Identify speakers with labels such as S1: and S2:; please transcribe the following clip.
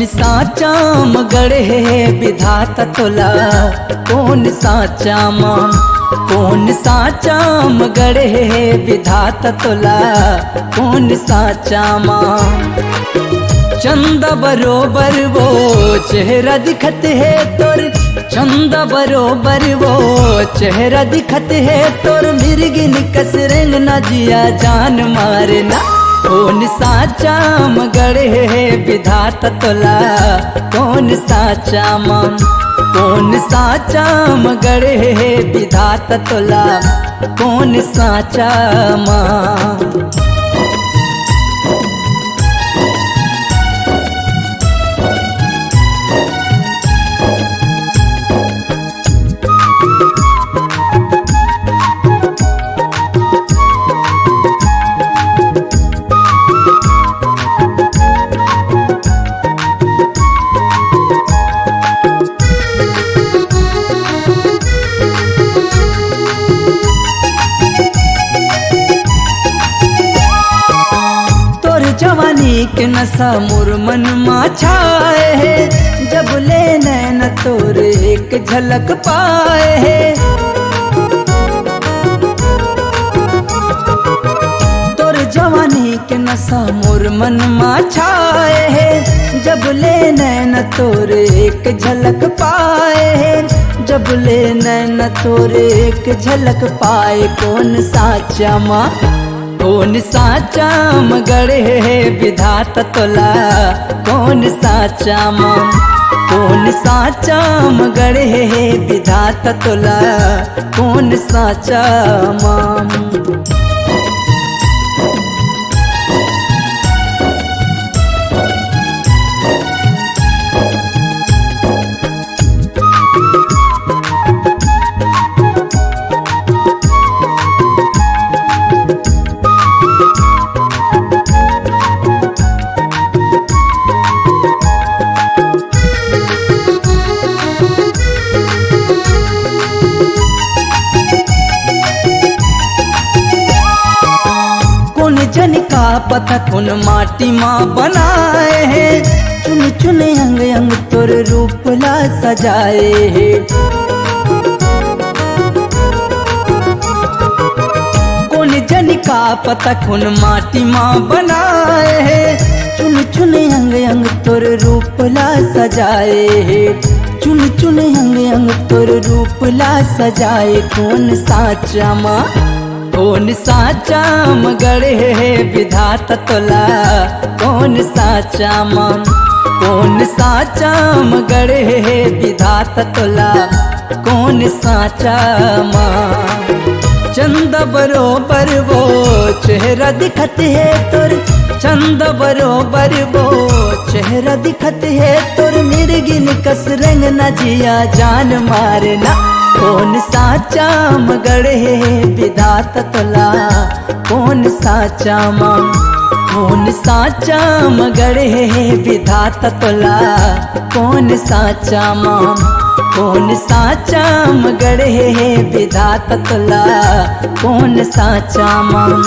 S1: साचा मगड़ है विधाता तोला, कौन साचा माम, कौन साचा मगड़ है विधाता तोला, कौन साचा माम। चंदा बरोबर वो चेहरा दिखत है तोर, चंदा बरोबर वो चेहरा दिखत है तोर, मिर्गिन कस रंग न जिया जान मारना, कौन साचा मगड़ है विधाता तोला, कौन साचा माम, कौन साचा मगड़ है विधाता तोला, कौन साचा माम। जवानी के नशा मोर मन मा छाए है, जब ले नैन तोर एक झलक पाए है। तोर जवानी के नशा मोर मन मा छाए है, जब ले नैन तोर एक झलक पाए है, जब ले नैन तोर एक झलक पाए, कौन साचा माँ, कौन साचा मगड़ है विधाता तोला, कौन साचा माम, कौन साचा मगड़ है विधाता तोला, कौन साचा माम। जन का पता कौन माटी माँ बनाए है, चुन चुन अंग अंग तोर रूप ला सजाए है। कौन जन का पता कौन माटी माँ बनाए है, चुन चुन अंग अंग तोर रूप ला सजाए है, चुन चुन अंग अंग तोर रूप ला सजाए, कौन साचा माँ, कौन साचा मगड़ है विधाता तोला, कौन साचा माम, कौन साचा मगड़ है विधाता तोला, कौन साचा माम। चंदा बरोबर वो चेहरा दिखत है तोर, चंदा बरोबर वो चेहरा दिखत है तोर, मिर्गिन कस रंग न जिया जान मारना, कौन साचा मगड़ है विधाता तोला, कौन साचा माम, कौन साचा मगड़ है विधाता तोला, कौन साचा माम, कौन साचा मगड़ है विधाता तोला, कौन साचा माम।